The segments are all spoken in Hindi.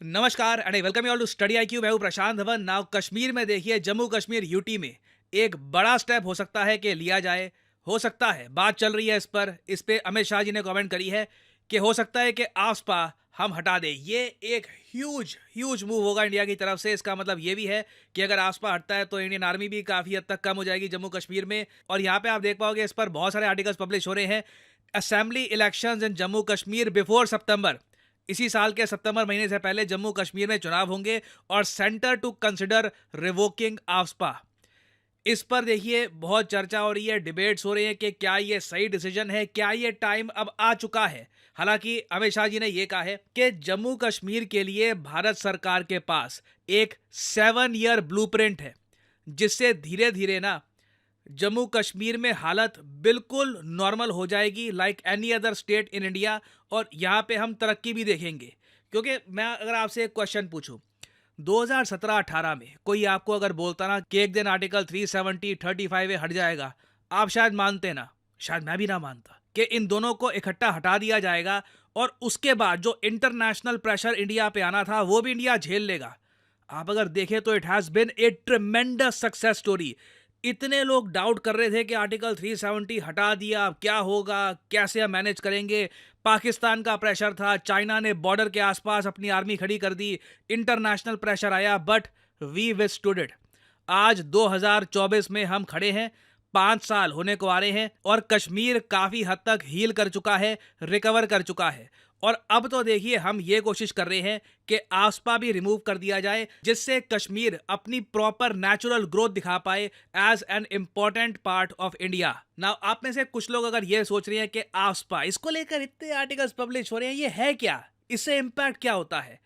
नमस्कार and welcome you all to Study IQ. मैं हूं प्रशांत धवन। नाउ कश्मीर में देखिए, जम्मू कश्मीर यूटी में एक बड़ा स्टेप हो सकता है कि लिया जाए। हो सकता है, बात चल रही है इस पे अमित शाह जी ने कमेंट करी है कि हो सकता है कि आसपा हम हटा दें। ये एक ह्यूज ह्यूज मूव होगा इंडिया की तरफ से। इसका मतलब ये भी है कि अगर आसपा हटता है तो इंडियन आर्मी भी काफ़ी हद तक कम हो जाएगी जम्मू कश्मीर में। और यहाँ पे आप देख पाओगे, इस पर बहुत सारे आर्टिकल्स पब्लिश हो रहे हैं। Assembly elections in Jammu Kashmir before September. इसी साल के सितंबर महीने से पहले जम्मू कश्मीर में चुनाव होंगे और centre to consider revoking AFSPA. इस पर देखिए बहुत चर्चा हो रही है, डिबेट्स हो रहे हैं कि क्या ये सही डिसीजन है, क्या ये टाइम अब आ चुका है। हालांकि अमित शाह जी ने यह कहा है कि जम्मू कश्मीर के लिए भारत सरकार के पास एक 7 ईयर ब्लूप्रिंट है, जिससे धीरे धीरे ना जम्मू कश्मीर में हालत बिल्कुल नॉर्मल हो जाएगी like any other state in India. और यहाँ पे हम तरक्की भी देखेंगे। क्योंकि मैं अगर आपसे एक क्वेश्चन पूछूं, 2017-18 में कोई आपको अगर बोलता ना कि एक दिन आर्टिकल 370 35 हट जाएगा, आप शायद मानते ना। शायद मैं भी ना मानता कि इन दोनों को इकट्ठा हटा दिया जाएगा और उसके बाद जो इंटरनेशनल प्रेशर इंडिया पे आना था वो भी इंडिया झेल लेगा। आप अगर देखें तो it has been A ट्रेमेंडस success story. इतने लोग डाउट कर रहे थे कि आर्टिकल 370 हटा दिया, अब क्या होगा, कैसे हम मैनेज करेंगे। पाकिस्तान का प्रेशर था, चाइना ने बॉर्डर के आसपास अपनी आर्मी खड़ी कर दी, इंटरनेशनल प्रेशर आया, बट वी विथस्टूड इट। आज 2024 में हम खड़े हैं, 5 साल होने को आ रहे हैं और कश्मीर काफ़ी हद तक हील कर चुका है, रिकवर कर चुका है। और अब तो देखिए हम ये कोशिश कर रहे हैं कि आसपा भी रिमूव कर दिया जाए, जिससे कश्मीर अपनी प्रॉपर नेचुरल ग्रोथ दिखा पाए as an important part of India. Now आप में से कुछ लोग अगर ये सोच रहे हैं कि आसपा इसको लेकर इतने आर्टिकल्स पब्लिश हो रहे हैं, ये है क्या, इससे इम्पैक्ट क्या होता है,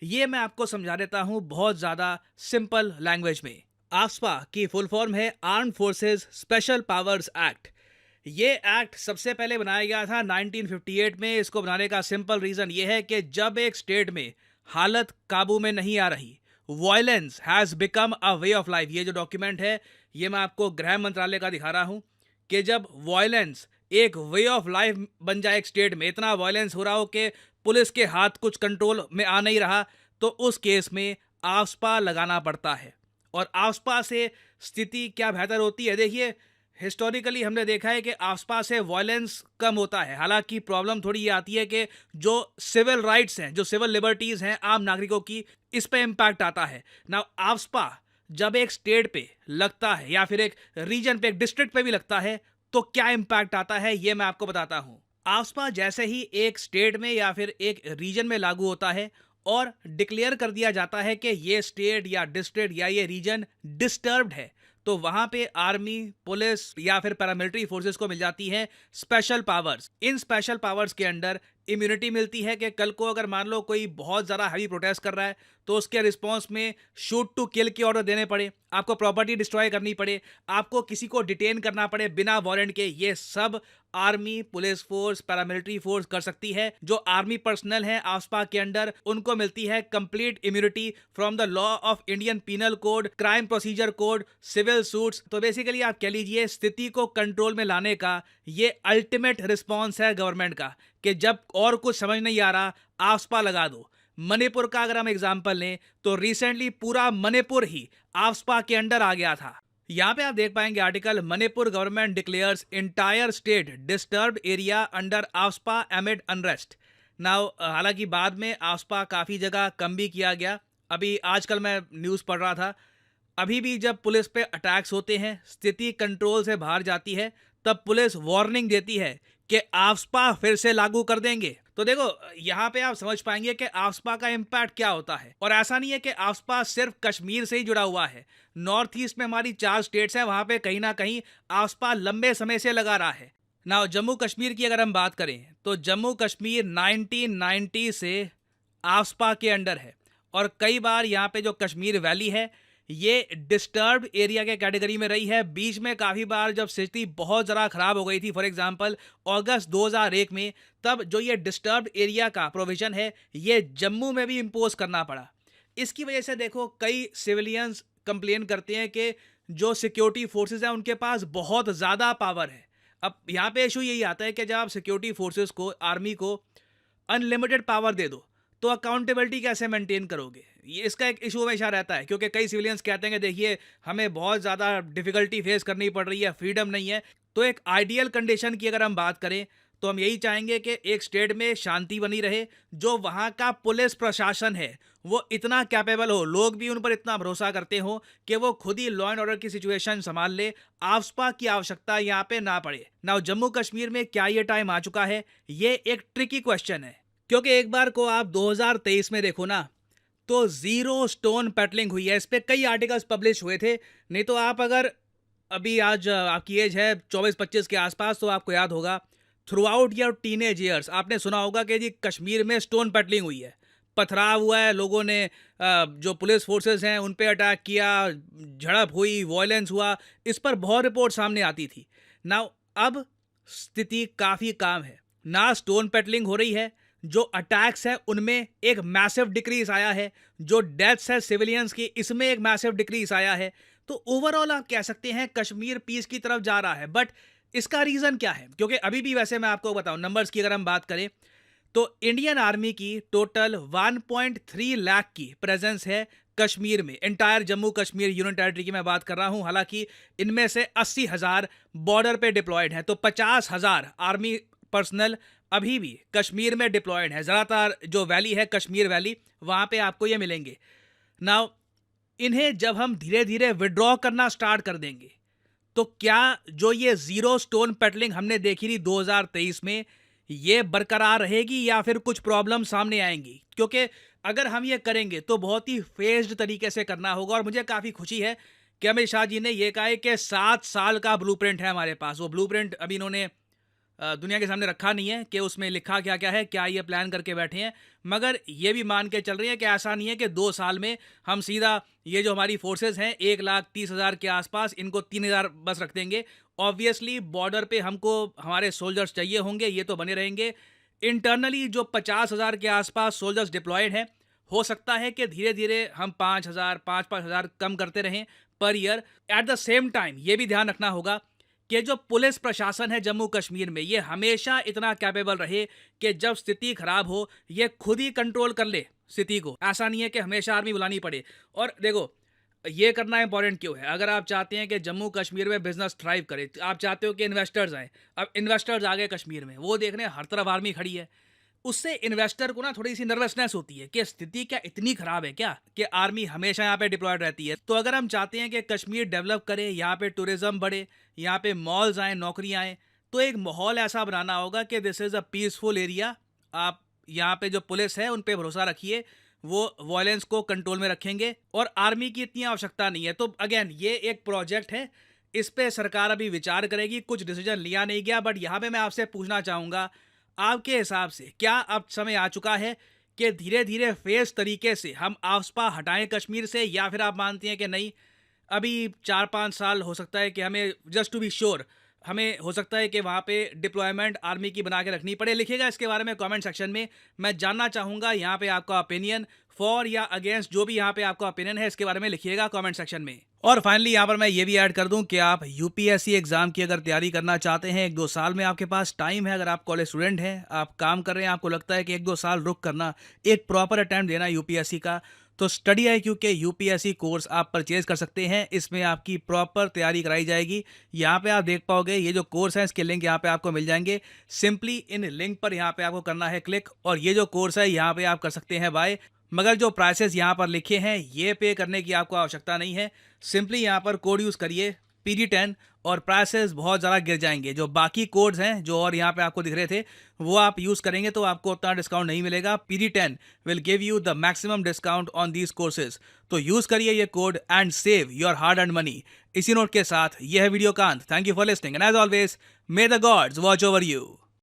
ये मैं आपको समझा देता हूं बहुत ज़्यादा सिंपल लैंग्वेज में। आसपा की फुल फॉर्म है armed forces special powers act. ये एक्ट सबसे पहले बनाया गया था 1958 में। इसको बनाने का सिंपल रीज़न ये है कि जब एक स्टेट में हालत काबू में नहीं आ रही, violence has become a way of life. ये जो डॉक्यूमेंट है ये मैं आपको गृह मंत्रालय का दिखा रहा हूँ कि जब वायलेंस एक वे ऑफ लाइफ बन जाए एक स्टेट में, इतना वायलेंस हो रहा हो कि पुलिस के हाथ कुछ कंट्रोल में आ नहीं रहा, तो उस केस में आफ्सपा लगाना पड़ता है। और आफ्सपा से स्थिति क्या बेहतर होती है, देखिए हिस्टोरिकली हमने देखा है कि आसपास से वायलेंस कम होता है। हालांकि प्रॉब्लम थोड़ी ये आती है कि जो सिविल राइट्स हैं, जो सिविल लिबर्टीज़ हैं आम नागरिकों की, इस पे इम्पैक्ट आता है ना। आसपा जब एक स्टेट पे लगता है या फिर एक रीजन पे, एक डिस्ट्रिक्ट पे भी लगता है, तो क्या इम्पैक्ट आता है ये मैं आपको बताता हूँ। आसपा जैसे ही एक स्टेट में या फिर एक रीजन में लागू होता है और डिक्लेयर कर दिया जाता है कि ये स्टेट या डिस्ट्रिक्ट या ये रीजन डिस्टर्ब्ड है, तो वहां पे आर्मी, पुलिस या फिर पैरामिलिट्री फोर्सेस को मिल जाती है स्पेशल पावर्स। इन स्पेशल पावर्स के अंडर इम्यूनिटी मिलती है कि कल को अगर मान लो कोई बहुत ज़्यादा हैवी प्रोटेस्ट कर रहा है तो उसके रिस्पॉन्स में शूट टू किल के ऑर्डर देने पड़े, आपको प्रॉपर्टी डिस्ट्रॉय करनी पड़े, आपको किसी को डिटेन करना पड़े बिना वारंट के, ये सब army, police force, paramilitary force कर सकती है। जो आर्मी पर्सनल हैं आसपा के अंडर, उनको मिलती है complete immunity from the law of Indian Penal Code, crime procedure code, civil suits. तो बेसिकली आप कह लीजिए स्थिति को कंट्रोल में लाने का ये अल्टीमेट रिस्पॉन्स है गवर्नमेंट का कि जब और कुछ समझ नहीं आ रहा, आसपा लगा दो। मणिपुर का अगर हम एग्जांपल लें तो रिसेंटली पूरा मणिपुर ही आसपा के अंडर आ गया था। यहाँ पे आप देख पाएंगे article, Manipur government declares entire state disturbed area under AFSPA एमिड unrest. Now हालांकि बाद में आफ्सपा काफ़ी जगह कम भी किया गया। अभी आजकल मैं न्यूज़ पढ़ रहा था, अभी भी जब पुलिस पे अटैक्स होते हैं, स्थिति कंट्रोल से बाहर जाती है, तब पुलिस वार्निंग देती है कि आफ्सपा फिर से लागू कर देंगे। तो देखो यहाँ पे आप समझ पाएंगे कि आफ्सपा का इम्पैक्ट क्या होता है। और ऐसा नहीं है कि आफ्सपा सिर्फ कश्मीर से ही जुड़ा हुआ है। नॉर्थ ईस्ट में हमारी 4 स्टेट्स हैं, वहाँ पे कहीं ना कहीं आफ्सपा लंबे समय से लगा रहा है ना। जम्मू कश्मीर की अगर हम बात करें तो जम्मू कश्मीर 1990 से आफ्सपा के अंडर है। और कई बार यहाँ पे जो कश्मीर वैली है ये डिस्टर्ब्ड एरिया के कैटेगरी में रही है। बीच में काफ़ी बार जब स्थिति बहुत ज़्यादा ख़राब हो गई थी, फॉर एग्जांपल अगस्त 2001 में, तब जो ये डिस्टर्ब्ड एरिया का प्रोविज़न है ये जम्मू में भी इम्पोज करना पड़ा। इसकी वजह से देखो कई सिविलियंस कंप्लेन करते हैं कि जो सिक्योरिटी फोर्सेज हैं उनके पास बहुत ज़्यादा पावर है। अब यहाँ पे इशू यही आता है कि जब आप सिक्योरिटी फोर्सेज को, आर्मी को अनलिमिटेड पावर दे दो, तो अकाउंटेबिलिटी कैसे मेंटेन करोगे? ये इसका एक इशू हमेशा रहता है, क्योंकि कई सिविलियंस कहते हैं कि देखिए हमें बहुत ज़्यादा डिफ़िकल्टी फेस करनी पड़ रही है, फ्रीडम नहीं है। तो एक आइडियल कंडीशन की अगर हम बात करें, तो हम यही चाहेंगे कि एक स्टेट में शांति बनी रहे, जो वहाँ का पुलिस प्रशासन है वो इतना कैपेबल हो, लोग भी उन पर इतना भरोसा करते हो कि वो खुद ही लॉ एंड ऑर्डर की सिचुएशन संभाल ले, आफ्सपा की आवश्यकता यहाँ पे ना पड़े। नाउ जम्मू कश्मीर में क्या ये टाइम आ चुका है? ये एक ट्रिकी क्वेश्चन है, क्योंकि एक बार को आप 2023 में देखो ना, तो जीरो स्टोन पेटलिंग हुई है। इस पे कई आर्टिकल्स पब्लिश हुए थे। नहीं तो आप अगर अभी आज आपकी एज है 24-25 के आसपास, तो आपको याद होगा through out your teenage years आपने सुना होगा कि जी कश्मीर में स्टोन पेटलिंग हुई है, पथराव हुआ है, लोगों ने जो पुलिस फोर्सेस हैं उन पे अटैक किया, झड़प हुई, वायलेंस हुआ, इस पर बहुत रिपोर्ट सामने आती थी। नाउ अब स्थिति काफ़ी काम है, ना स्टोन पेटलिंग हो रही है, जो अटैक्स है उनमें एक मैसिव डिक्रीज आया है, जो डेथ्स है सिविलियंस की इसमें एक मैसिव डिक्रीज आया है। तो ओवरऑल आप कह सकते हैं कश्मीर पीस की तरफ जा रहा है। बट इसका रीज़न क्या है? क्योंकि अभी भी वैसे मैं आपको बताऊं, नंबर्स की अगर हम बात करें तो इंडियन आर्मी की टोटल 1.3 लाख की प्रेजेंस है कश्मीर में। Entire Jammu Kashmir union territory की मैं बात कर रहा हूं। हालांकि इनमें से 80,000 बॉर्डर पे डिप्लॉयड है, तो 50,000 आर्मी पर्सनल अभी भी कश्मीर में डिप्लॉयड है। ज़्यादातर जो वैली है कश्मीर वैली, वहाँ पे आपको ये मिलेंगे। नाउ इन्हें जब हम धीरे धीरे विड्रॉ करना स्टार्ट कर देंगे, तो क्या जो ये जीरो स्टोन पेटलिंग हमने देखी थी 2023 में, ये बरकरार रहेगी या फिर कुछ प्रॉब्लम सामने आएंगी? क्योंकि अगर हम ये करेंगे तो बहुत ही फेज्ड तरीके से करना होगा। और मुझे काफ़ी खुशी है कि अमित शाह जी ने ये कहा है कि 7 साल का ब्लूप्रिंट है हमारे पास। वो ब्लूप्रिंट अभी इन्होंने दुनिया के सामने रखा नहीं है कि उसमें लिखा क्या क्या है, क्या ये प्लान करके बैठे हैं, मगर ये भी मान के चल रही है कि ऐसा नहीं है कि 2 साल में हम सीधा ये जो हमारी फोर्सेस हैं 1,30,000 के आसपास, इनको 3,000 बस रख देंगे। ऑब्वियसली बॉर्डर पे हमको हमारे सोल्जर्स चाहिए होंगे, ये तो बने रहेंगे। इंटरनली जो 50,000 के आसपास सोल्जर्स डिप्लॉयड हैं, हो सकता है कि धीरे धीरे हम 5,000 5,000 कम करते रहें per year. At the same time ये भी ध्यान रखना होगा कि जो पुलिस प्रशासन है जम्मू कश्मीर में, ये हमेशा इतना कैपेबल रहे कि जब स्थिति खराब हो ये खुद ही कंट्रोल कर ले स्थिति को। ऐसा नहीं है कि हमेशा आर्मी बुलानी पड़े। और देखो ये करना इंपॉर्टेंट क्यों है? अगर आप चाहते हैं कि जम्मू कश्मीर में बिजनेस थ्राइव करे, आप चाहते हो कि इन्वेस्टर्स आए, अब इन्वेस्टर्स आ गए कश्मीर में, वो देख रहे हैं हर तरफ आर्मी खड़ी है, उससे इन्वेस्टर को ना थोड़ी सी नर्वसनेस होती है कि स्थिति क्या इतनी खराब है क्या कि आर्मी हमेशा यहाँ पे डिप्लॉयड रहती है। तो अगर हम चाहते हैं कि कश्मीर डेवलप करे, यहाँ पे टूरिज्म बढ़े, यहाँ पे मॉल्स आए, नौकरियाँ आए, तो एक माहौल ऐसा बनाना होगा कि this is a peaceful area. आप यहाँ पे जो पुलिस है उन पे भरोसा रखिए, वो वायलेंस को कंट्रोल में रखेंगे और आर्मी की इतनी आवश्यकता नहीं है। तो अगेन ये एक प्रोजेक्ट है, इस पे सरकार अभी विचार करेगी, कुछ डिसीजन लिया नहीं गया। बट यहाँ पे मैं आपसे पूछना चाहूँगा, आपके हिसाब से क्या अब समय आ चुका है कि धीरे धीरे फेस तरीके से हम आफ्सपा हटाएं कश्मीर से, या फिर आप मानती हैं कि नहीं अभी 4-5 साल हो सकता है कि हमें जस्ट टू बी श्योर हमें हो सकता है कि वहाँ पे डिप्लॉयमेंट आर्मी की बना के रखनी पड़े? लिखिएगा इसके बारे में कमेंट सेक्शन में, मैं जानना चाहूँगा यहाँ पे आपका ओपिनियन, फॉर या अगेंस्ट, जो भी यहाँ पे आपका ओपिनियन है इसके बारे में लिखिएगा कमेंट सेक्शन में। और फाइनली यहाँ पर मैं ये भी ऐड कर दूं कि आप यूपीएससी एग्जाम की अगर तैयारी करना चाहते हैं, 1-2 साल में आपके पास टाइम है, अगर आप कॉलेज स्टूडेंट हैं, आप काम कर रहे हैं, आपको लगता है कि 1-2 साल रुक करना एक प्रॉपर अटेम्प्ट देना यूपीएससी का, तो स्टडी IQ के यूपीएससी कोर्स आप परचेज कर सकते हैं। इसमें आपकी प्रॉपर तैयारी कराई जाएगी। यहाँ पे आप देख पाओगे ये जो कोर्स है इसके लिंक यहाँ पे आपको मिल जाएंगे। सिंपली इन लिंक पर यहाँ पे आपको करना है क्लिक, और ये जो कोर्स है यहाँ पे आप कर सकते हैं बाय। मगर जो प्राइसेस यहाँ पर लिखे हैं ये पे करने की आपको आवश्यकता नहीं है। सिंपली यहाँ पर कोड यूज़ करिए PD10 और प्राइसेस बहुत ज़्यादा गिर जाएंगे। जो बाकी कोड्स हैं जो और यहाँ पे आपको दिख रहे थे वो आप यूज़ करेंगे तो आपको उतना डिस्काउंट नहीं मिलेगा। PD10 will give you the maximum discount on these courses. तो यूज़ करिए ये code and save your hard and money. इसी नोट के साथ यह है वीडियो कांत। Thank you for listening and as always may the gods watch over you.